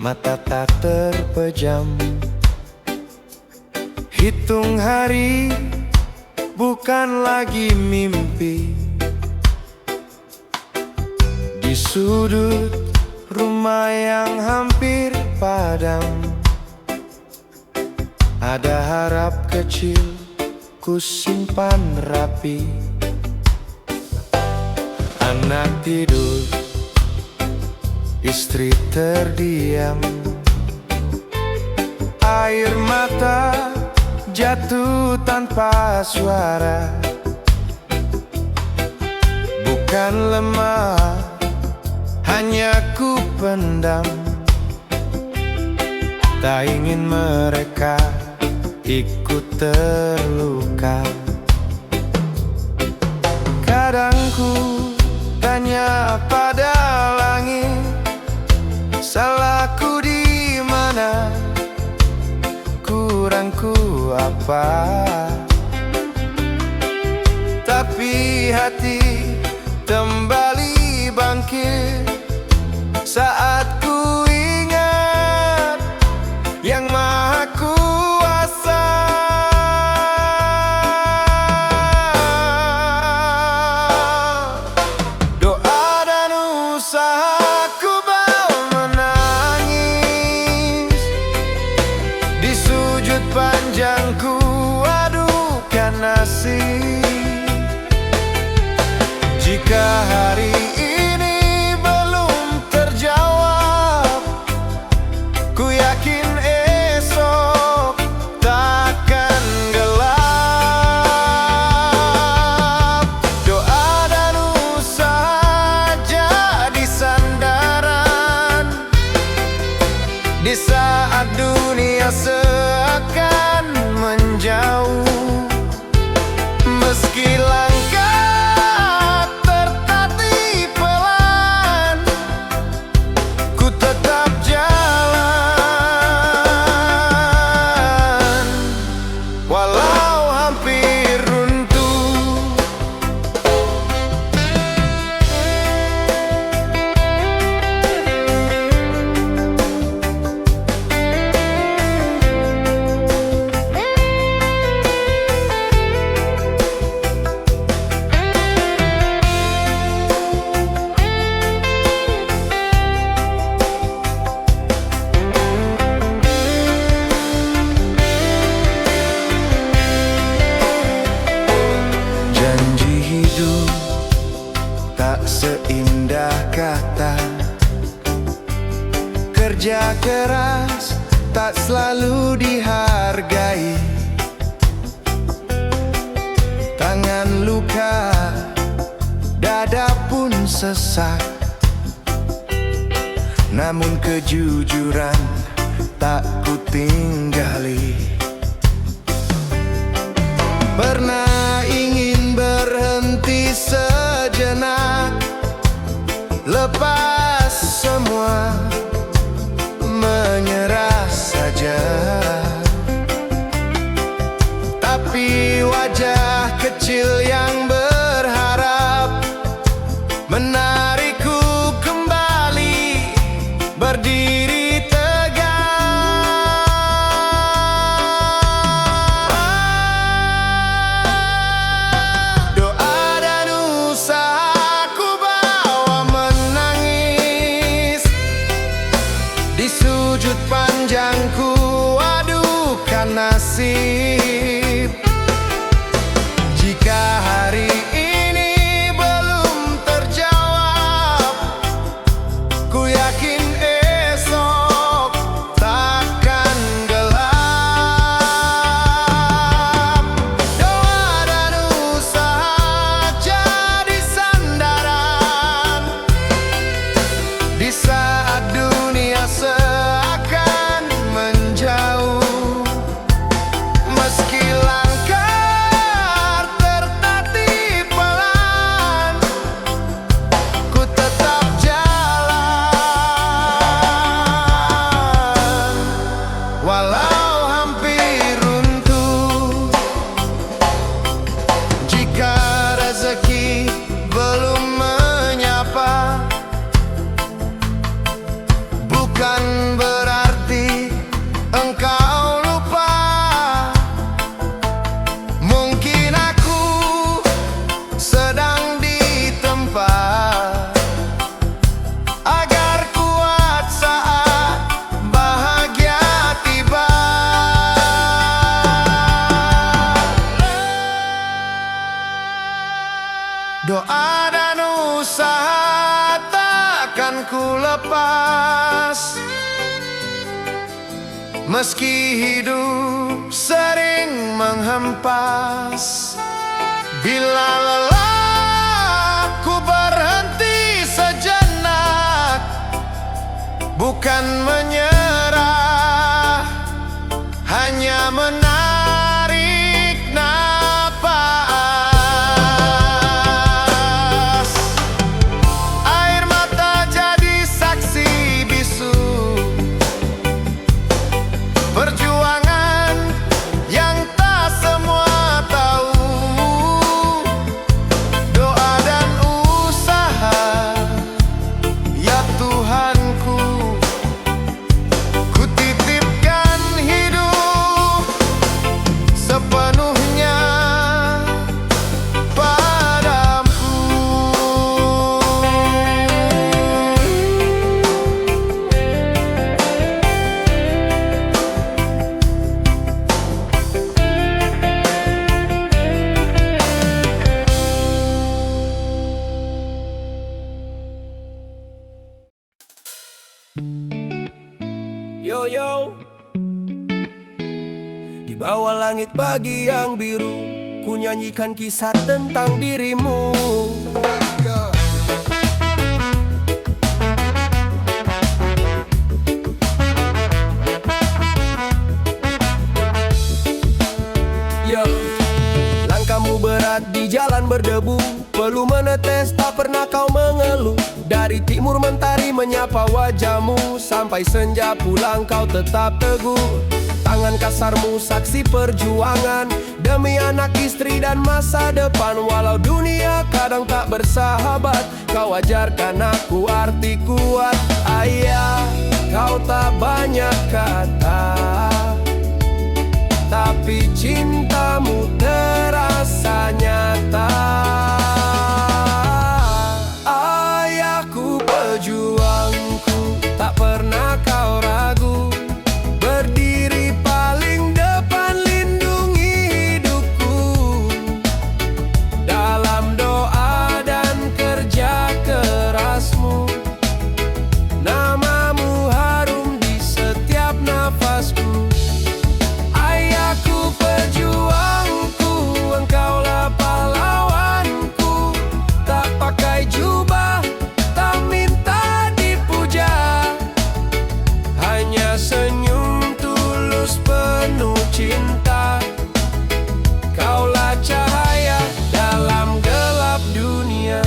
mata tak terpejam. Hitung hari, bukan lagi mimpi. Di sudut rumah yang hampir padam, ada harap kecil ku simpan rapi. Anak tidur, istri terdiam, air mata jatuh tanpa suara. Bukan lemah, hanya ku pendam. Tak ingin mereka ikut terluka. Kadang ku tanya pada langit, salahku di mana? Kurangku apa? Tapi hati kembali bangkit saat ku ingat Yang Maha Kuasa. Doa dan usahaku bawa menangis, di sujud panjangku adukan nasib. Jika hari ini belum terjawab, ku yakin esok takkan gelap. Doa dan usaha jadi sandaran di saat dunia seakan menjauh. Meski langkah tertatih pelan, ku tetap jalan, walau hampir runtuh. Janji hidup tak seindah kata, kerja keras tak selalu dihargai. Tangan luka, dada pun sesak, namun kejujuran tak ku tinggali. Pernah ingin berhenti sejenak, lepas semua, menyerah saja. Tapi wajah kecil yang berharap menarikku kembali berdiri tegak. Doa dan usahaku bawa menangis, di sujud panjangku adukan nasib. Jika hari ini belum terjawab, ku yakin esok takkan gelap. Doa dan usaha jadi sandaran di saat dunia seakan menjauh. Doa dan usaha takkan ku lepas, meski hidup sering menghempas. Bila lelah ku berhenti sejenak, bukan menyerah, hanya menarik napas. Air mata jadi saksi bisu perjuangan yang tak semua tahu. Doa dan usaha, ya Tuhanku, ku titipkan hidup sepenuhnya padamu. Yo yo, di bawah langit pagi yang biru, ku nyanyikan kisah tentang dirimu. Yo, langkahmu berat di jalan berdebu, perlu menetes tak pernah kau mengeluh. Dari timur mentari menyapa wajahmu, sampai senja pulang kau tetap teguh. Tangan kasarmu saksi perjuangan, demi anak istri dan masa depan. Walau dunia kadang tak bersahabat, kau ajarkan aku arti kuat. Ayah, kau tak banyak kata, tapi cintamu terasa nyata. Ayahku, pejuangku, tak pernah kau ragu, berdiri paling depan lindungi hidupku. Dalam doa dan kerja kerasmu, namamu harum di setiap nafasku. Ayahku, pejuangku, engkaulah pahlawanku. Tak pakai jubah, tak minta dipuja, hanya senyum tulus penuh cinta. Kaulah cahaya dalam gelap dunia.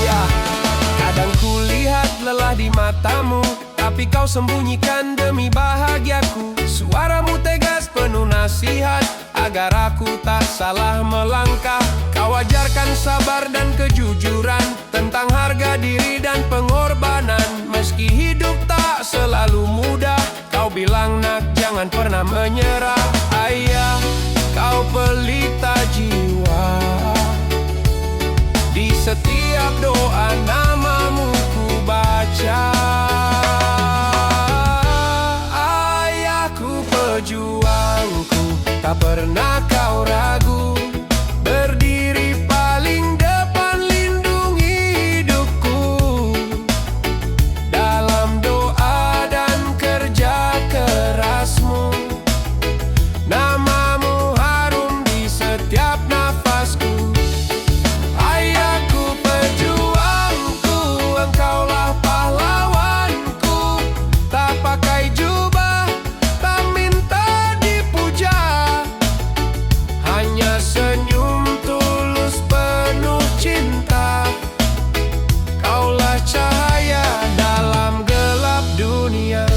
Ya, kadang kulihat lelah di matamu, tapi kau sembunyikan demi bahagiaku. Suaramu tegas penuh nasihat, agar aku tak salah melangkah. Kau ajarkan sabar dan kejujuran, tentang harga diri dan pengorbanan. Meski hidup tak selalu mudah, kau bilang nak jangan pernah menyerah. Ayah, kau pelita jiwa, di setiap doa namamu ku baca. Ayahku, pejuangku, tak pernah kau ragu, berdiri paling depan lindungi hidupku. Dalam doa dan kerja kerasmu, namamu harum di setiap nafasku. Ayahku, pejuangku, engkaulah pahlawanku. Tak pakai jubah, tak minta dipuja, hanya senyum tulus penuh cinta. Kaulah cahaya dalam gelap dunia.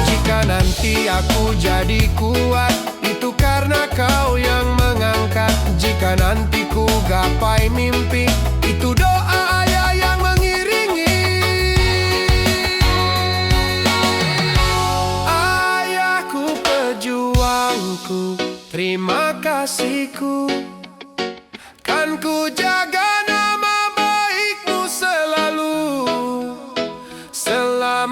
Jika nanti aku jadi kuat, itu karena kau yang mengangkat. Jika nanti ku gapai mimpi, itu doa ayah yang mengiringi. Ayahku, pejuangku, terima kasihku, kan ku jaga nama baikmu selalu. Selama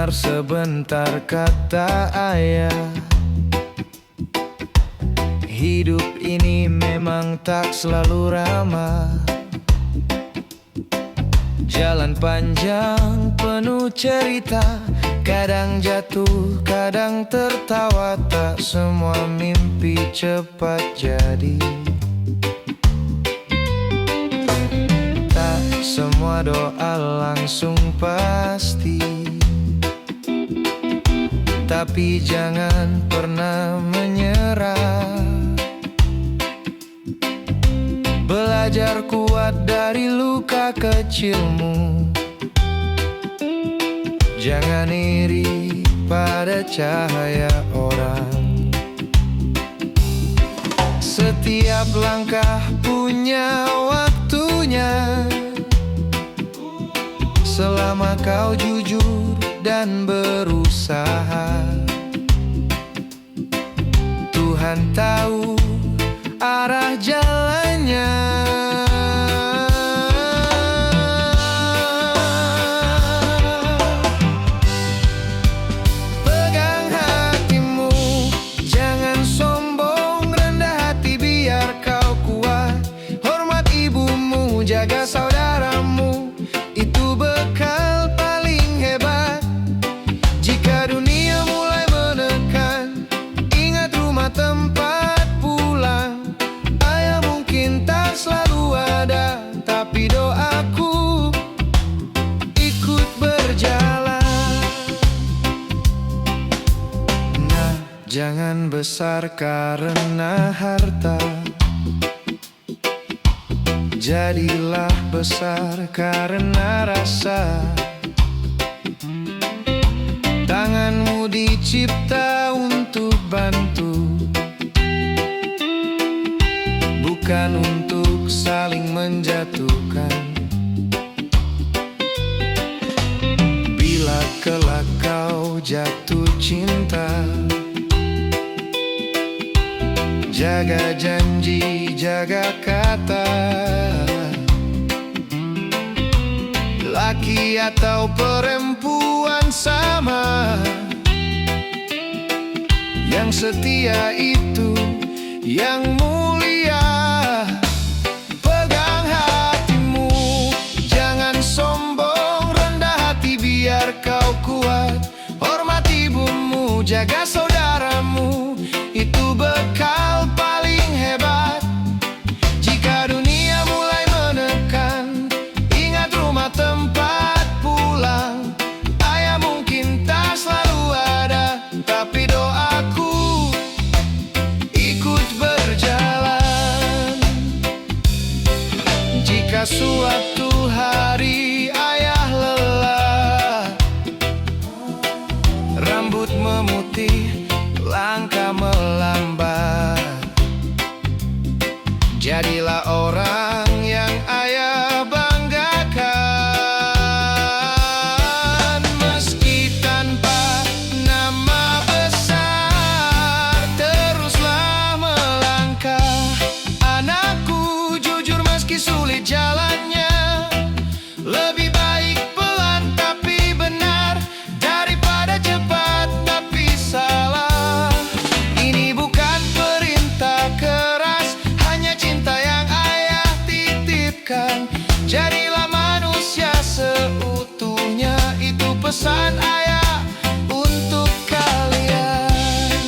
dengar sebentar kata ayah. Hidup ini memang tak selalu ramah. Jalan panjang penuh cerita, kadang jatuh, kadang tertawa. Tak semua mimpi cepat jadi, tak semua doa langsung pasti. Tapi jangan pernah menyerah. Belajar kuat dari luka kecilmu. Jangan iri pada cahaya orang. Setiap langkah punya waktunya. Selama kau jujur dan berusaha, Tuhan tahu arah jalannya. Pegang hatimu, jangan sombong, rendah hati biar kau kuat. Hormat ibumu, jaga saudaramu, itu bekal paling hebat. Jika dunia mulai menekan, ingat rumah tempat pulang. Ayah mungkin tak selalu ada, tapi doaku ikut berjalan. Nah, jangan besar karena harta, jadilah besar karena rasa. Tanganmu dicipta untuk bantu, bukan untuk saling menjatuhkan. Bila kelak kau jatuh cinta, jaga janji, jaga kata. Laki atau perempuan sama, yang setia itu yang mulia. Pegang hatimu, jangan sombong, rendah hati biar kau kuat. Hormat ibumu, jaga saudaramu, itu bekal paling hebat. Jika dunia mulai menekan, ingat rumah tempat pulang. Ayah mungkin tak selalu ada, tapi doaku ikut berjalan. Jika suatu hari ayah lelah, rambut memutih, langkah melambat, jadilah orang yang ayah banggakan. Meski tanpa nama besar, teruslah melangkah. Anakku jujur meski sulit jalannya. Lebih baik pelan tapi benar, daripada cepat tapi salah. Ini bukan perintah keras, hanya cinta yang ayah titipkan. Jadilah manusia seutuhnya, itu pesan ayah untuk kalian.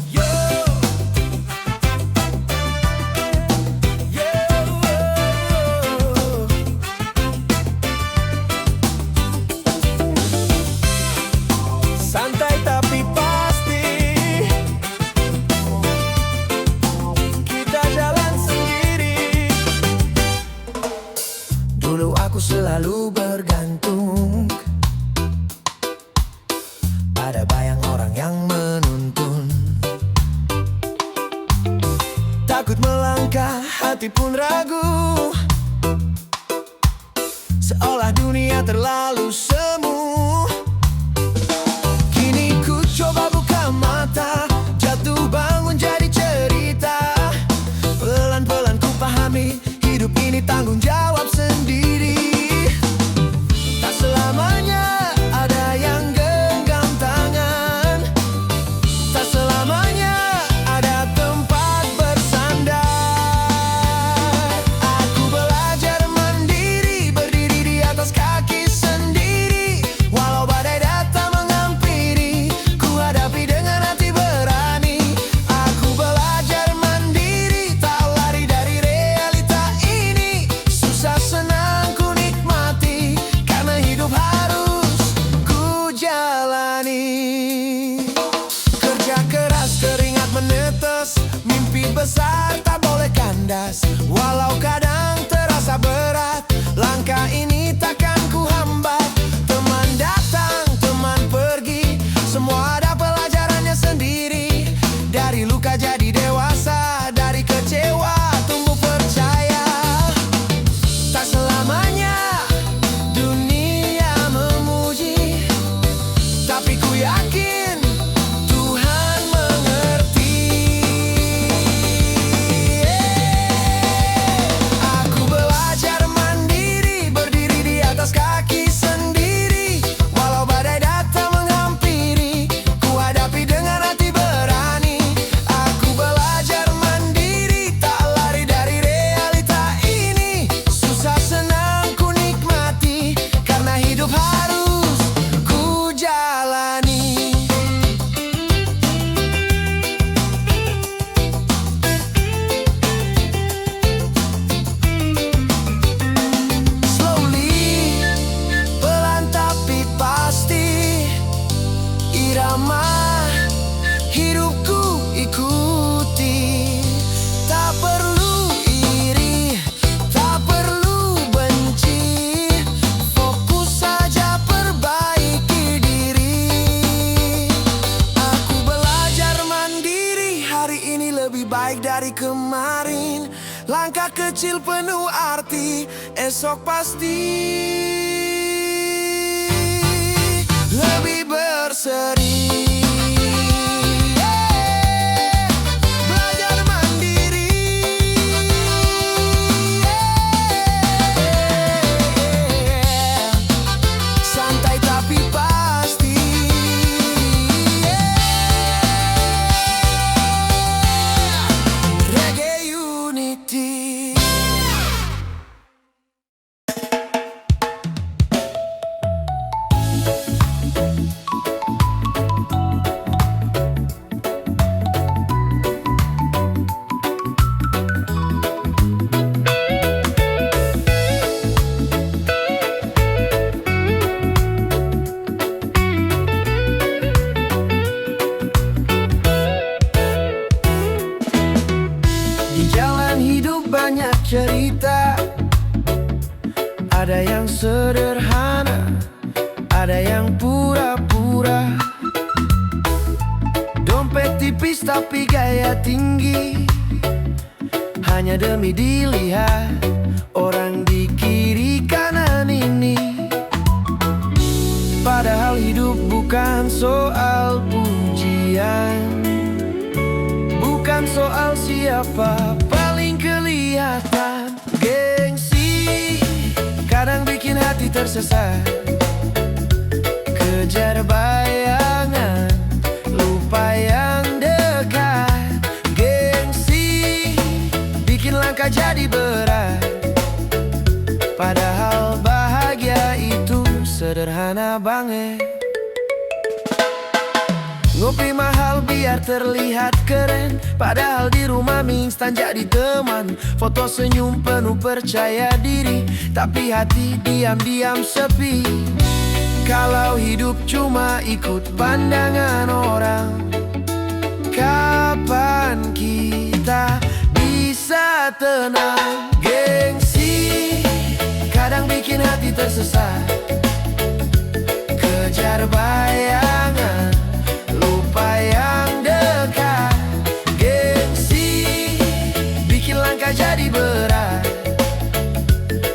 Yo, santai tapi pasti, kita jalan sendiri. Dulu aku selalu bergantung pada bayang orang yang menuntun. Takut melangkah, hati pun ragu, seolah dunia terlalu semu. Kini ku coba buka mata, jatuh bangun jadi cerita. tanggung jawab sendiri. Tak selamanya ada yang genggam tangan, tak selamanya ada tempat bersandar. Aku belajar mandiri, berdiri di atas kaki sendiri. Walau badai datang menghampiri, ku hadapi dengan hati berani. Aku belajar mandiri, tak lari dari realita ini. Susah senang ku nikmati, karena hidup harus ku jalani. Kerja keras, keringat menetes, mimpi besar tak boleh kandas. Walau kadang terasa berat, langkah ini takkan ku hambat. Teman datang, teman pergi, semua ada pelajarannya sendiri. Dari luka jadi dewasa, dari kecewa tumbuh percaya. Tak selamanya dunia memuji, tapi ku yakin Tuhan mengerti. Aku belajar mandiri, berdiri di atas kaki sendiri. Walau badai datang menghampiri, ku hadapi dengan hati berani. Aku belajar mandiri, tak lari dari realita ini. Susah senang ku nikmati, karena hidup harus ku jalani. Slowly, pelan tapi pasti, irama hidupku ikuti. Tak perlu iri, tak perlu benci, fokus saja perbaiki diri. Aku belajar mandiri, hari ini lebih baik dari kemarin. Langkah kecil penuh arti, esok pasti lebih berseri. Belajar mandiri, santai tapi pasti. Reggae Unity. Di jalan hidup banyak cerita, ada yang sederhana, ada yang pura-pura. Dompet tipis tapi gaya tinggi, hanya demi dilihat orang di kiri kanan ini. Padahal hidup bukan soal pujian, bukan soal siapa paling kelihatan. Gengsi kadang bikin hati tersesat, kejar bayangan, lupa yang dekat. Gengsi bikin langkah jadi berat, padahal bahagia itu sederhana banget. Ngopi mahal biar terlihat keren, padahal di rumah mie instan jadi teman. Foto senyum penuh percaya diri, tapi hati diam-diam sepi. Kalau hidup cuma ikut pandangan orang, kapan kita bisa tenang? Gengsi kadang bikin hati tersesat, kejar bayangan, lupa yang dekat. Gengsi bikin langkah jadi berat,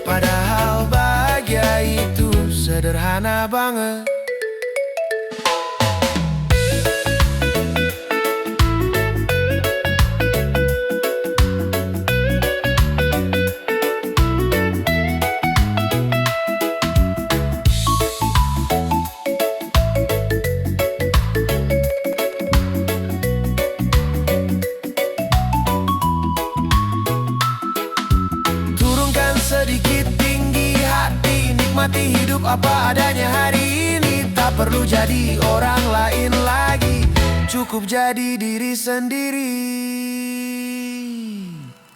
padahal bahagia itu sederhana banget. Nikmati hidup apa adanya hari ini. Tak perlu jadi orang lain lagi, cukup jadi diri sendiri.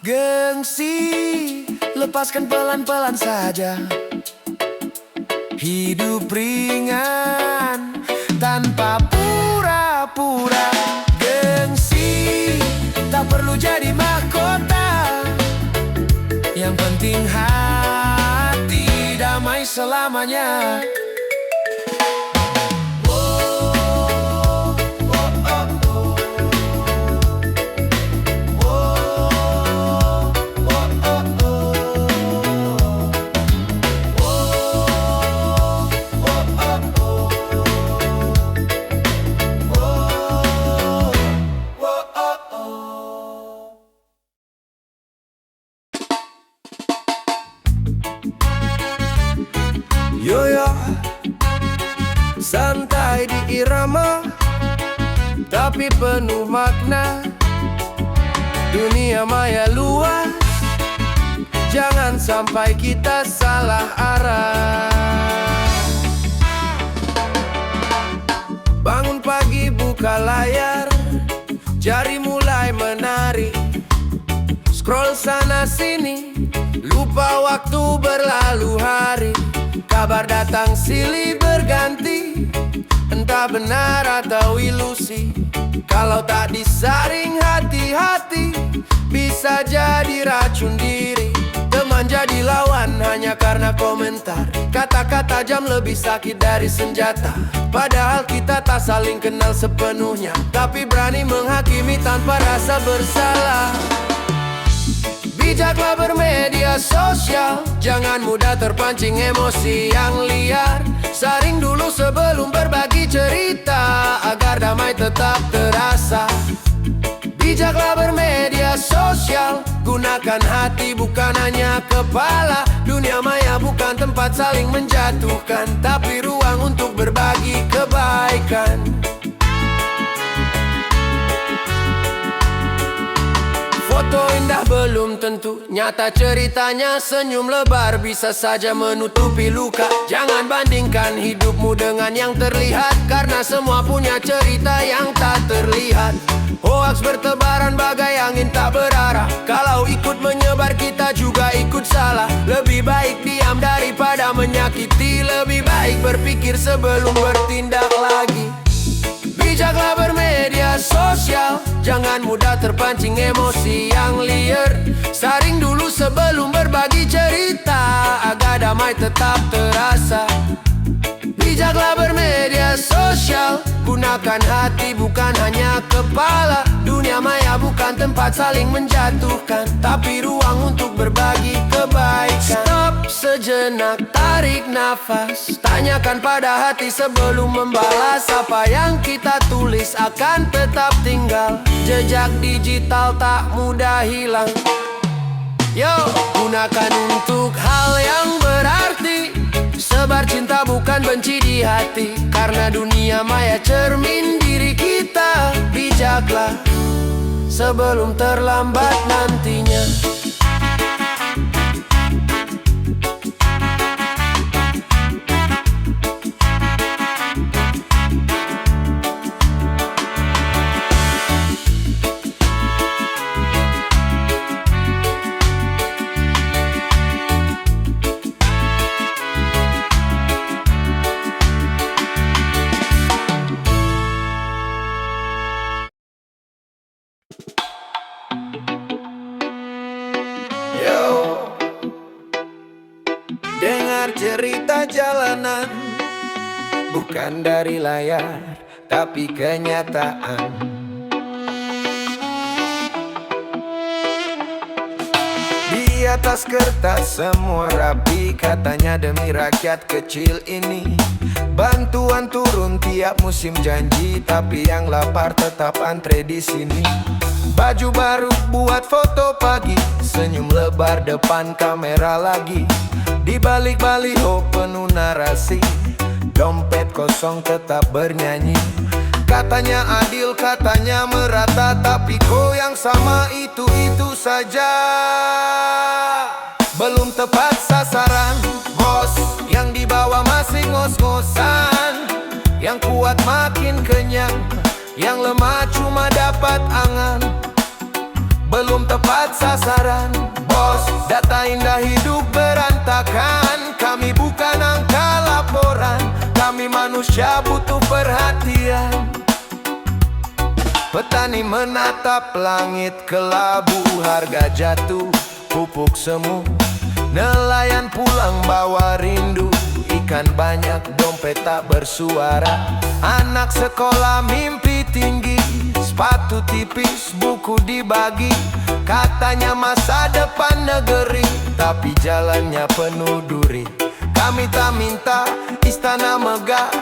Gengsi, lepaskan pelan-pelan saja. Hidup ringan tanpa pura-pura. Gengsi tak perlu jadi mahkota. Yang penting hati damai selamanya. Yoyo, santai di irama, tapi penuh makna. Dunia maya luas, jangan sampai kita salah arah. Bangun pagi buka layar, jari mulai menari. Scroll sana sini, lupa waktu berlalu hari. Kabar datang silih berganti, entah benar atau ilusi. Kalau tak disaring hati-hati, bisa jadi racun diri. Teman jadi lawan hanya karena komentar. Kata-kata jam lebih sakit dari senjata. Padahal kita tak saling kenal sepenuhnya, tapi berani menghakimi tanpa rasa bersalah. Bijaklah bermedia sosial, jangan mudah terpancing emosi yang liar. Saring dulu sebelum berbagi cerita, agar damai tetap terasa. Bijaklah bermedia sosial, gunakan hati bukan hanya kepala. Dunia maya bukan tempat saling menjatuhkan, tapi ruang untuk berbagi kebaikan. Foto indah belum tentu nyata ceritanya. Senyum lebar bisa saja menutupi luka. Jangan bandingkan hidupmu dengan yang terlihat, karena semua punya cerita yang tak terlihat. Hoaks bertebaran bagai angin tak berarah. Kalau ikut menyebar kita juga ikut salah. Lebih baik diam daripada menyakiti. Lebih baik berpikir sebelum bertindak lagi. Bijaklah bermedia sosial, jangan mudah terpancing emosi yang liar. Saring dulu sebelum berbagi cerita, agar damai tetap terasa. Bijaklah bermedia sosial, gunakan hati bukan hanya kepala. Dunia maya bukan tempat saling menjatuhkan, tapi ruang untuk berbagi kebaikan. Stop sejenak, tarik nafas, tanyakan pada hati sebelum membalas. Apa yang kita tulis akan tetap tinggal, jejak digital tak mudah hilang. Yo, gunakan untuk hal yang berarti. Sebar cinta bukan benci di hati, karena dunia maya cermin diri kita. Bijaklah sebelum terlambat nantinya. Dengar cerita jalanan, bukan dari layar, tapi kenyataan. Di atas kertas semua rapi, katanya demi rakyat kecil ini. Bantuan turun tiap musim janji, tapi yang lapar tetap antre di sini. Baju baru buat foto pagi, senyum lebar depan kamera lagi. Di balik baliho penuh narasi, dompet kosong tetap bernyanyi. Katanya adil, katanya merata, tapi kok yang sama itu-itu saja. Belum tepat sasaran, bos yang di kuat makin kenyang, yang lemah cuma dapat angan. Belum tepat sasaran, bos. Data indah hidup berantakan. Kami bukan angka laporan, kami manusia butuh perhatian. Petani menatap langit kelabu, harga jatuh, pupuk semu. Nelayan pulang bawa rindu, ikan banyak, dompet tak bersuara. Anak sekolah mimpi tinggi, sepatu tipis, buku dibagi. Katanya masa depan negeri, tapi jalannya penuh duri. Kami tak minta istana megah,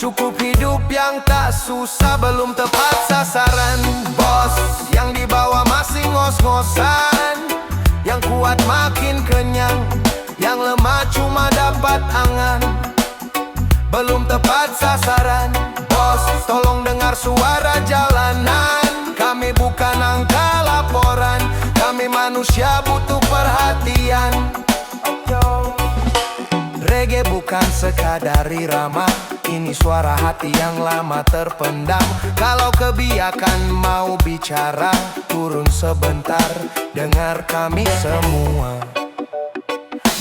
cukup hidup yang tak susah. Belum tepat sasaran, bos. Yang di bawah masih ngos-ngosan, yang kuat makin kenyang, yang lemah cuma dapat angan. Belum tepat sasaran, bos. Tolong dengar suara jalanan. Kami bukan angka laporan, kami manusia butuh perhatian. Reggae bukan sekadar irama, ini suara hati yang lama terpendam. Kalau kebiakan mau bicara, turun sebentar, dengar kami semua.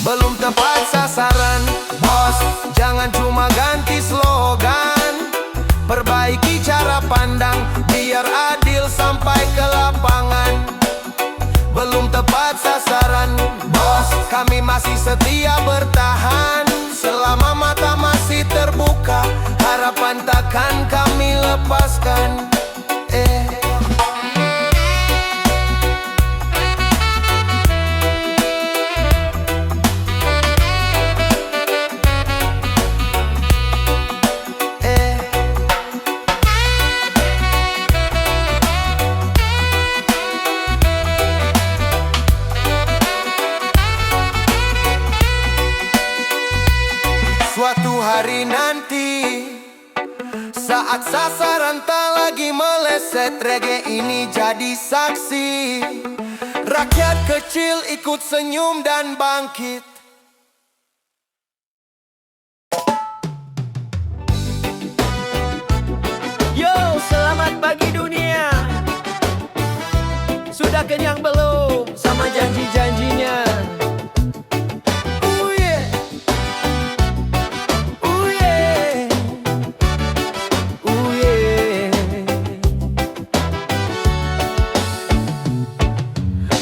Belum tepat sasaran, bos. Jangan cuma ganti slogan, perbaiki cara pandang, biar adil sampai ke lapangan. Belum tepat sasaran, bos. Kami masih setia bertahan, selama mata masih terbuka. Harapan takkan kami lepaskan. Suatu hari nanti, saat sasaran tak lagi meleset, reggae ini jadi saksi. Rakyat kecil ikut senyum dan bangkit. Yo, selamat pagi dunia. Sudah kenyang belum sama janji-janjinya?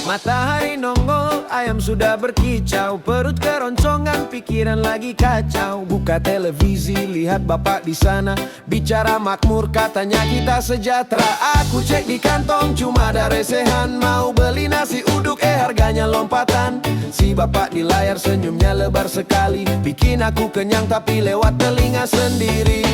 Matahari nongol, ayam sudah berkicau, perut keroncongan, pikiran lagi kacau. Buka televisi, lihat bapak di sana, bicara makmur, katanya kita sejahtera. Aku cek di kantong, cuma ada resehan. Mau beli nasi uduk, harganya lompatan. Si bapak di layar senyumnya lebar sekali, bikin aku kenyang tapi lewat telinga sendiri.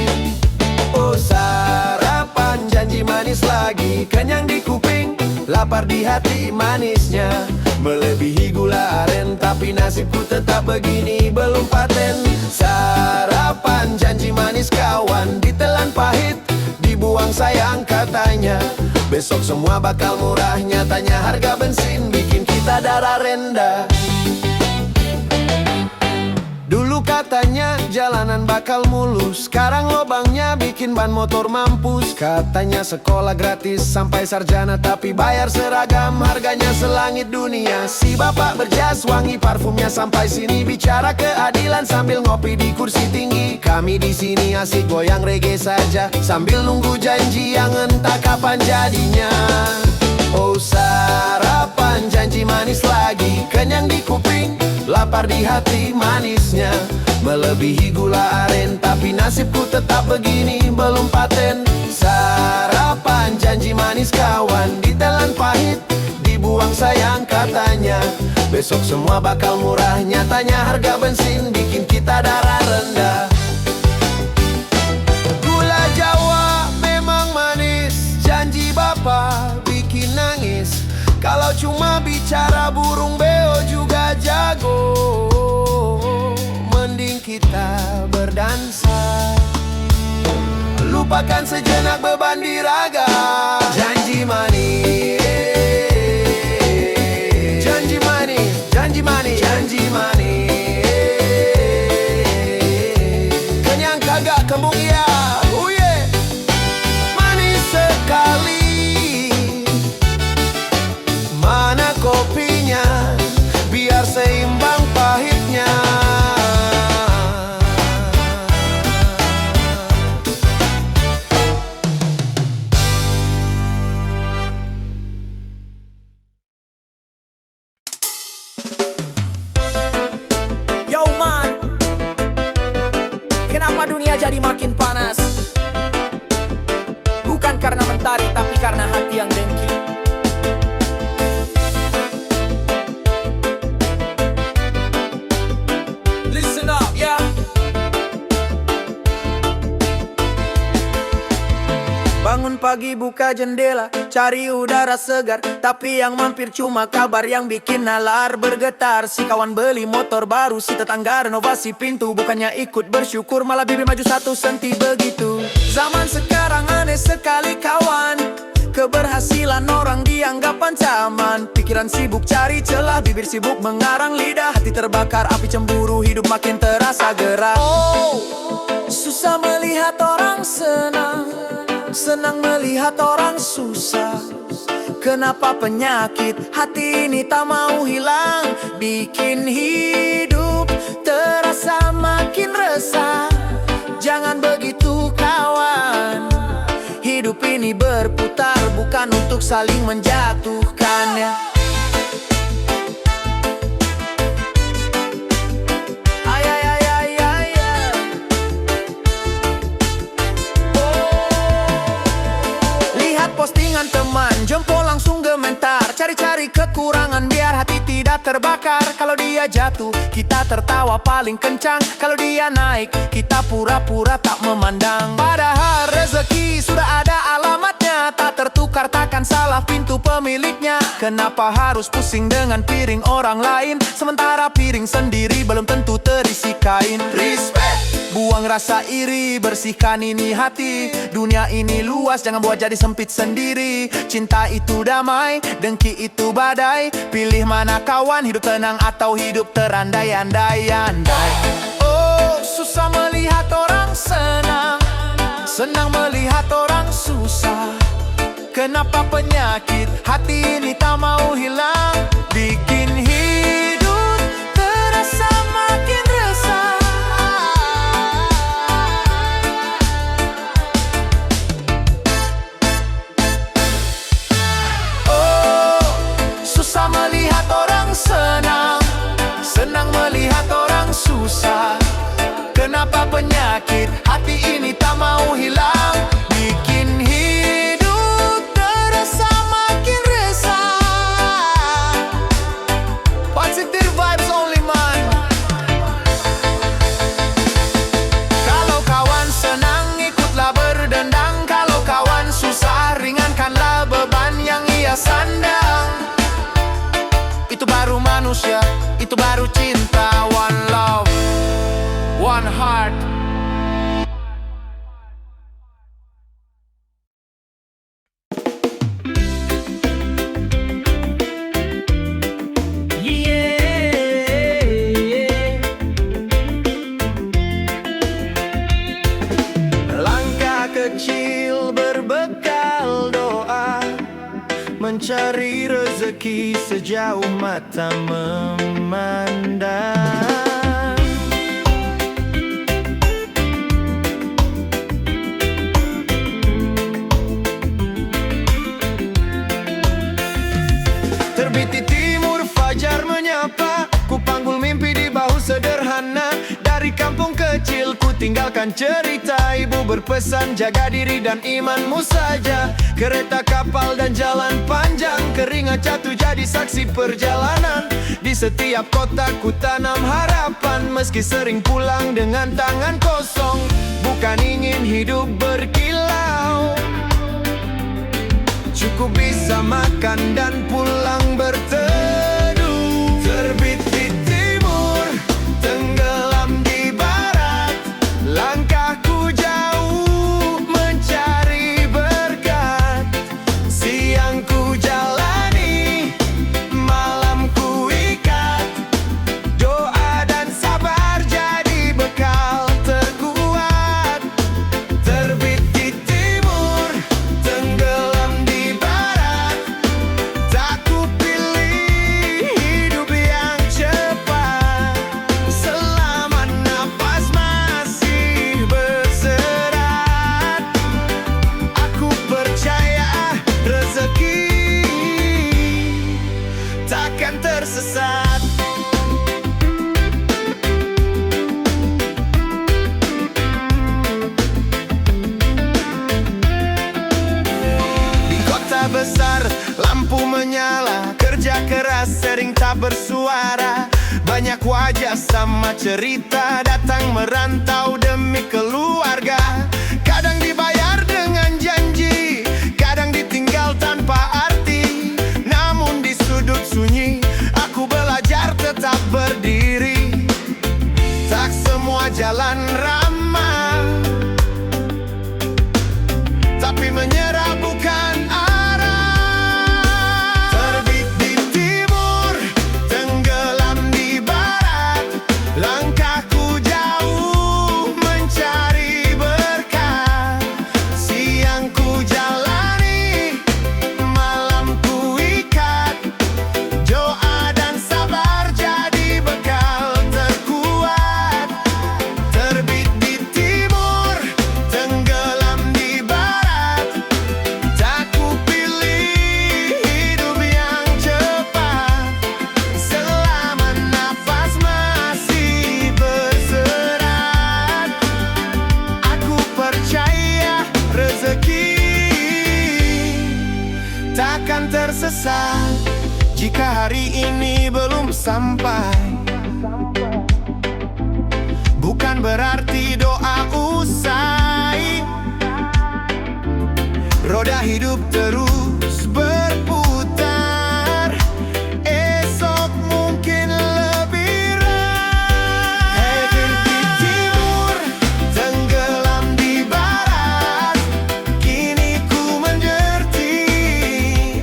Oh sarapan, janji manis lagi, kenyang di kuping, lapar di hati manisnya. Melebihi gula aren, tapi nasibku tetap begini, belum paten. Sarapan, janji manis kawan, ditelan pahit, dibuang sayang katanya. Besok semua bakal murah, nyatanya harga bensin bikin kita darah rendah. Dulu katanya jalanan bakal mulus, sekarang lobangnya bikin ban motor mampus. Katanya sekolah gratis sampai sarjana, tapi bayar seragam, harganya selangit dunia. Si bapak berjas wangi, parfumnya sampai sini, bicara keadilan sambil ngopi di kursi tinggi. Kami di sini asik goyang reggae saja, sambil nunggu janji yang entah kapan jadinya. Oh sarapan, janji manis lagi, kenyang di kuping, lapar di hati manisnya. Melebihi gula aren, tapi nasibku tetap begini, belum paten. Sarapan, janji manis kawan, ditelan pahit, dibuang sayang katanya. Besok semua bakal murah, nyatanya harga bensin bikin kita darah rendah. Gula Jawa memang manis, janji bapak bikin nangis. Kalau cuma bicara burung beo juga jago. Mending kita berdansa, lupakan sejenak beban di raga. Janji manis, janji manis, janji manis, janji manis. Kenyang kagak kembung ya, oh yeah. jadi makin panas. Bukan karena mentari, tapi karena hati yang dengki. Listen up, ya. Bangun pagi buka jendela, cari udara segar, tapi yang mampir cuma kabar yang bikin nalar bergetar. Si kawan beli motor baru, si tetangga renovasi pintu, bukannya ikut bersyukur malah bibir maju 1 senti begitu. Zaman sekarang aneh sekali kawan, keberhasilan orang dianggap ancaman. Pikiran sibuk cari celah, bibir sibuk mengarang lidah, hati terbakar api cemburu, hidup makin terasa gerah. Oh, susah melihat orang senang, senang melihat orang susah. Kenapa penyakit hati ini tak mau hilang, bikin hidup terasa makin resah. Jangan begitu kawan, hidup ini berputar, bukan untuk saling menjatuhkan ya. Postingan teman, jempol langsung gemetar, cari-cari kekurangan biar hati tidak terbakar. Kalau dia jatuh, kita tertawa paling kencang. Kalau dia naik, kita pura-pura tak memandang. Padahal rezeki sudah ada alamatnya, tak tertukar, takkan salah pintu pemiliknya. Kenapa harus pusing dengan piring orang lain, sementara piring sendiri belum tentu terisi kain. Respect! Buang rasa iri, bersihkan ini hati. Dunia ini luas, jangan buat jadi sempit sendiri. Cinta itu damai, dengki itu badai. Pilih mana kawan, hidup tenang atau hidup terandai-andai-andai. Oh, susah melihat orang senang, senang melihat orang susah. Kenapa penyakit hati ini tak mau hilang, bikin hidup terasa makin resah. Susah melihat orang senang, senang melihat orang susah. Kenapa penyakit hati ini tak mau hilang, bikin hidup terasa makin resah. Positive vibes only man. Kalau kawan senang ikutlah berdendang, kalau kawan susah ringankanlah beban yang ia sandang. Itu baru manusia, itu baru cinta. One love, one heart. Langkah kecil berbekal doa, mencari rezeki sejauh mata memandang. Terbit di timur, fajar menyapa, ku panggul mimpi di bahu sederhana. Dari kampung kecil ku tinggalkan cerita, ibu berpesan jaga diri dan imanmu saja. Kereta, kapal dan jalan panjang, keringat jatuh jadi saksi perjalanan. Di setiap kota ku tanam harapan, meski sering pulang dengan tangan kosong. Bukan ingin hidup berkilau, cukup bisa makan dan pulang berteduh. Terbit di timur, tenggelam di barat, langkahku jauh mencari berkat. Siangku jalani, malamku ikat, doa dan sabar jadi bekal terkuat. Terbit di timur, tenggelam di barat, tak kupilih hidup yang cepat. Selama nafas masih berserat, aku percaya rezeki takkan tersesat. hanya sering tak bersuara. Banyak wajah sama cerita, datang merantau demi keluarga. Kadang dibayar dengan janji, kadang ditinggal tanpa arti. Namun di sudut sunyi, aku belajar tetap berdiri. Tak semua jalan ramah, tapi menyerah bukan arah. Terbit di timur, tenggelam di barat. Langkahku jauh mencari berkah. Siangku jalani, malamku ikat. Doa dan sabar jadi bekal terkuat. Terbit di timur, tenggelam di barat. Tak kupilih hidup yang cepat. Selama nafas masih berserat, aku percaya rezeki takkan tersesat. Jika hari ini belum sampai, bukan berarti doa usai. Roda hidup terus berputar, esok mungkin lebih ramai. Terbit di timur, tenggelam di barat. Kini ku mengerti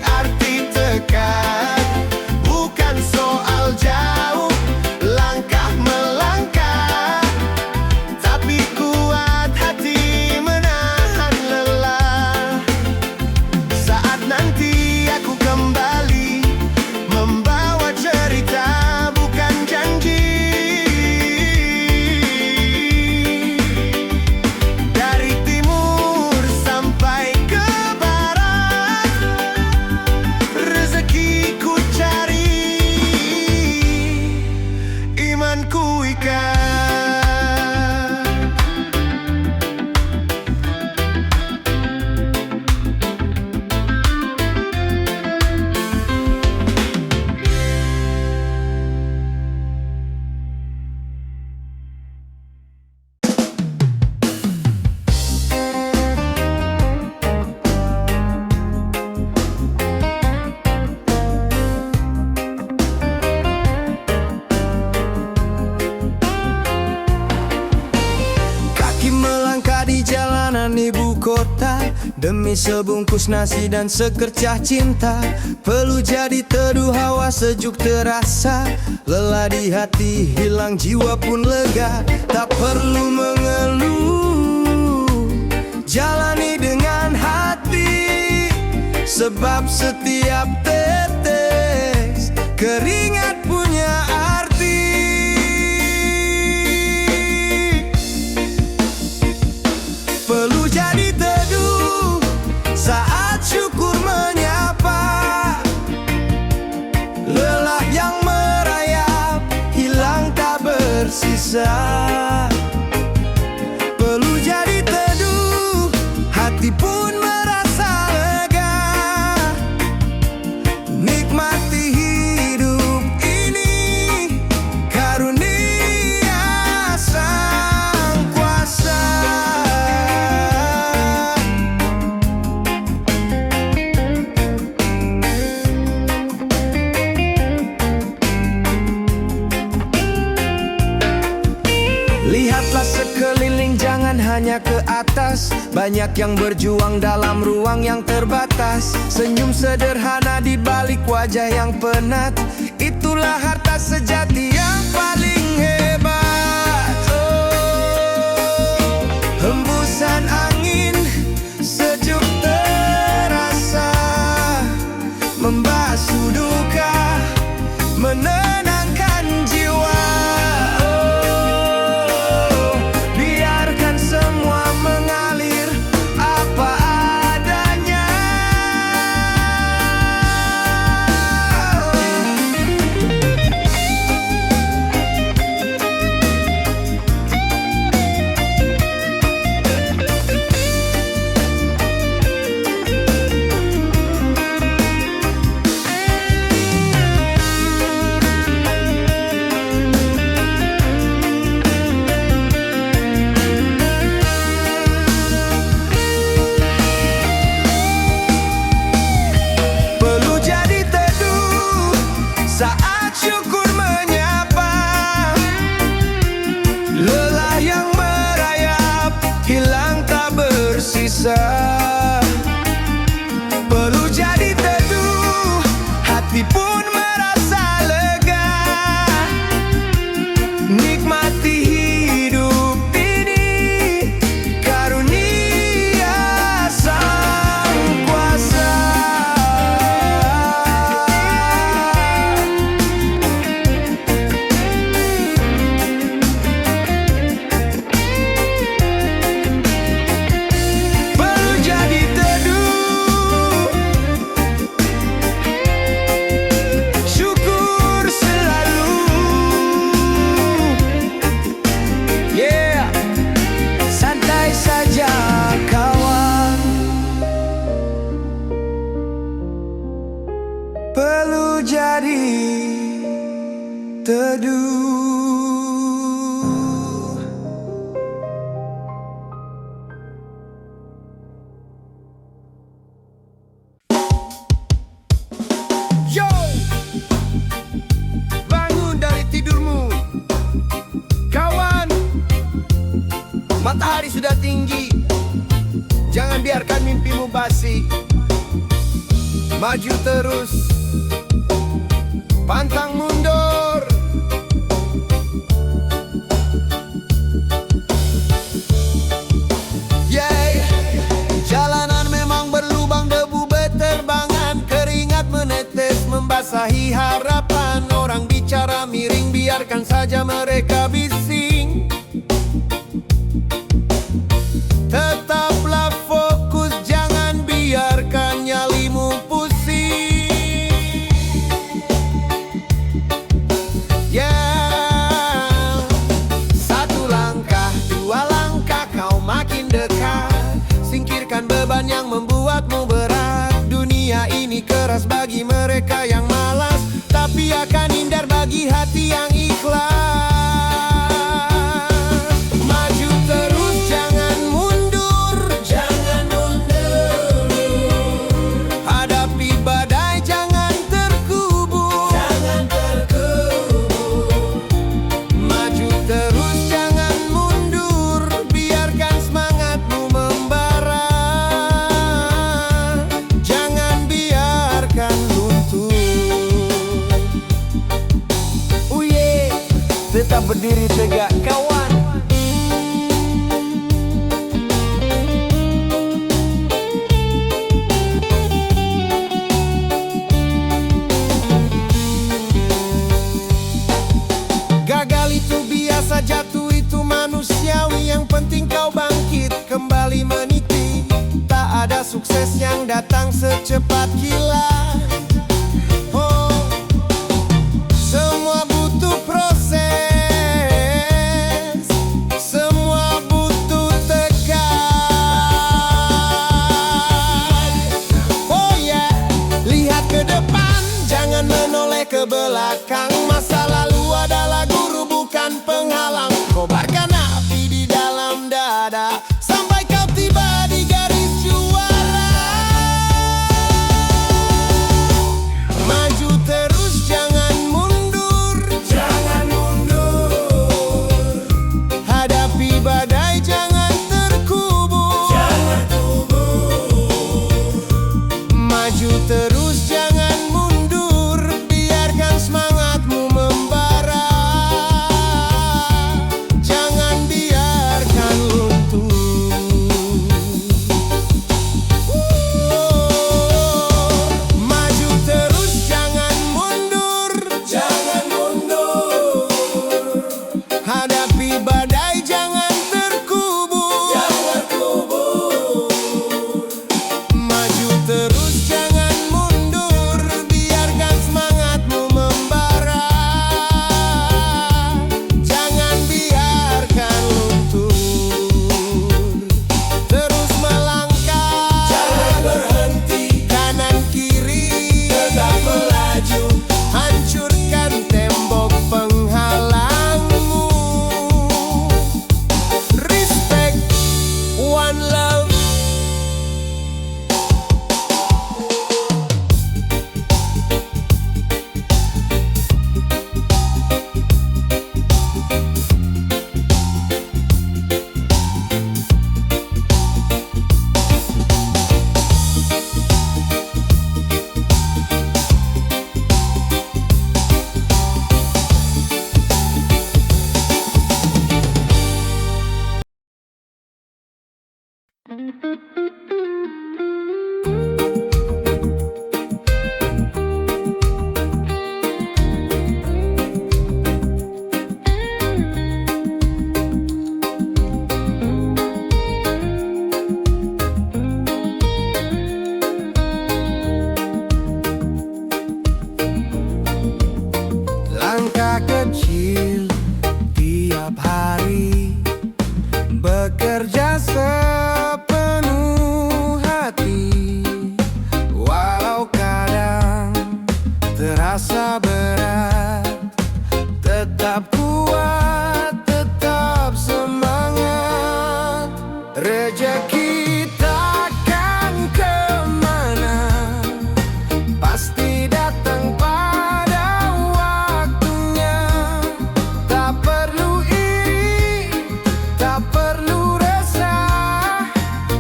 arti tekad. Bukan soal jauh, langkah melangkah, tapi kuat hati menahan lelah. Saat nanti aku kembali membawa cerita, bukan janji. Dari timur sampai ke barat, rezeki ku cari, imanku ikat. Kaki melangkah di jalanan ibu kota, demi sebungkus nasi dan sekercah cinta. Perlu jadi teduh, hawa sejuk terasa. Lelah di hati hilang, jiwa pun lega. Tak perlu mengeluh, jalani dengan hati. Sebab setiap tetes keringat punya arti. Perlu jadi teduh saat syukur menyapa. Lelah yang merayap hilang tak bersisa. Perlu jadi teduh, hati pun merasa lega. Nikmati hidup ini, karunia Sang Kuasa. Lihatlah sekeliling, jangan hanya ke atas. Banyak yang berjuang dalam ruang yang terbatas. Senyum sederhana di balik wajah yang penat, itulah harta sejati yang paling hebat. Oh, hembusan angin sejuk terasa, membasuh duka, menenangkan jiwa. Oh, biarkan semua mengalir apa adanya. Saat syukur menyapa, lelah yang merayap hilang tak bersisa. Perlu jadi teduh, hati pun merasa lega. Nikmati hidup ini, karunia Sang Kuasa. Perlu jadi teduh, syukur selalu. Yeah, santai saja kawan. Perlu jadi teduh. Yo, bangun dari tidurmu, kawan. Matahari sudah tinggi, jangan biarkan mimpimu basi. Maju terus, pantang mundur. Yay, jalanan memang berlubang, debu berterbangan, keringat menetes membasahi harapan. Orang bicara miring, biarkan saja mereka bising. Tetaplah fokus, jangan biarkan nyalimu pusing. Ya, satu langkah, dua langkah, kau makin dekat. Singkirkan beban yang membuatmu berat. Dunia ini keras bagi mereka yang malas, tapi akan indah bagi hati yang ikhlas. Maju terus, jangan mundur, jangan mundur. Hadapi badai, jangan terkubur, jangan terkubur. Maju terus, jangan mundur, biarkan semangatmu membara. Jangan biarkan luntur. Tetap berdiri tegak kawan. Gagal itu biasa, jatuh itu manusiawi. Yang penting kau bangkit kembali meniti. Tak ada sukses yang datang secepat kilat. Oh, semua butuh proses, semua butuh tekan. Oh yeah, lihat ke depan, jangan menoleh ke belakang. Masa lalu adalah guru, bukan penghalang. Kobarkan api di dalam dada sampai kau tiba di garis juara. Maju terus, jangan mundur, jangan mundur. Hadapi badai, jangan terkubur, jangan terkubur. Maju terus, jangan mundur, biarkan semangatmu membara. sejak kecil, tiap hari bekerja sepenuh hati. Walau kadang terasa berat, tetap kuat, tetap semangat. Rezeki takkan kemana, pasti datang pada waktunya. Tak perlu iri, tak perlu resah,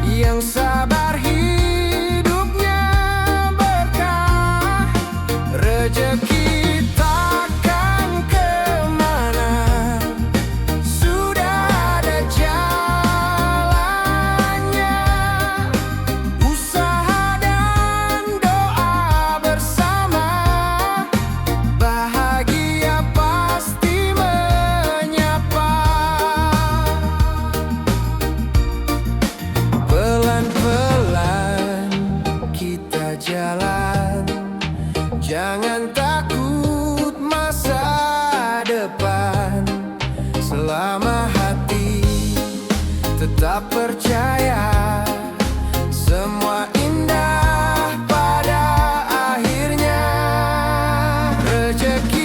yang sabar hidupnya berkah. Rezeki takkan kemana, sudah ada jalannya. Usaha dan doa bersama, bahagia pasti menyapa. Pelan-pelan kita jalan, jangan takut masa depan. Selama hati tetap percaya, semua indah pada akhirnya. Rezeki